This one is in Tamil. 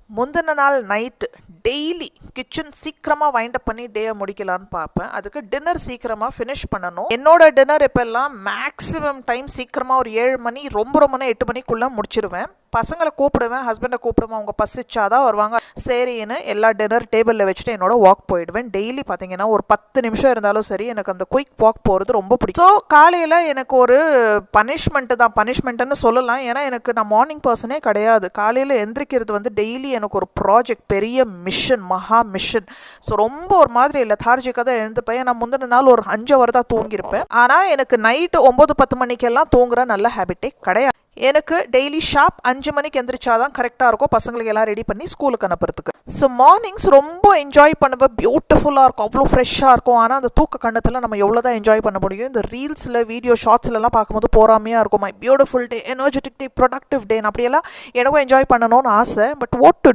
முந்தின நாள் நைட்டு டெய்லி கிச்சன் சீக்கிரமாக வைண்ட் அப் பண்ணி டேயை முடிக்கலான்னு பார்ப்பேன். அதுக்கு டின்னர் சீக்கிரமாக ஃபினிஷ் பண்ணணும். என்னோட டின்னர் இப்போல்லாம் மேக்ஸிமம் டைம் சீக்கிரமாக ஒரு 7 மணி, ரொம்பனா 8 மணிக்குள்ளே முடிச்சிருவேன். பசங்களை கூப்பிடுவேன், ஹஸ்பண்டை கூப்பிடுவேன், அவங்க பசிச்சாதான் வருவாங்க. சரின்னு எல்லா டின்னர் டேபிளில் வச்சுட்டு என்னோட வாக் போயிடுவேன். டெய்லி பார்த்தீங்கன்னா ஒரு 10 நிமிஷம் இருந்தாலும் சரி, எனக்கு அந்த குயிக் வாக் போகிறது ரொம்ப பிடிக்கும். ஸோ காலையில் எனக்கு ஒரு பனிஷ்மெண்ட்டுன்னு சொல்லலாம். ஏன்னா நான் மார்னிங் பர்சனே கிடையாது. காலையில் எந்திரிக்கிறது வந்து டெய்லி எனக்கு ஒரு ப்ராஜெக்ட், பெரிய மிஷன், மகா மிஷன். ஸோ ரொம்ப ஒரு மாதிரி லெத்தார்ஜிக்காக தான் எழுந்துப்பேன். நான் முந்தின நாள் ஒரு 5 hour தான் தூங்கியிருப்பேன். ஆனால் எனக்கு நைட்டு 9-10 மணிக்கெல்லாம் தூங்குற நல்ல ஹேபிட்டே கிடையாது. எனக்கு டெய்லி ஷார்ப் 5 மணிக்கு எந்திரிச்சாதான் கரெக்டாக இருக்கும் பசங்களுக்கு எல்லாம் ரெடி பண்ணி ஸ்கூலுக்கு அனுப்புறதுக்கு. ஸோ மார்னிங்ஸ் ரொம்ப என்ஜாய் பண்ணுவேன். பியூட்டிஃபுல்லாக இருக்கும், அவ்வளோ ஃப்ரெஷ்ஷாக இருக்கும். ஆனால் அந்த தூக்க கண்ணத்தில் நம்ம எவ்வளோ தான் என்ஜாய் பண்ண முடியும்? இந்த ரீல்ஸில், வீடியோ ஷார்ட்ஸ்லாம் பார்க்கும்போது போறாமையாக இருக்கும். My beautiful day, energetic day, productive day, அப்படியெல்லாம் எனக்கும் என்ஜாய் பண்ணணும்னு ஆசை. But what to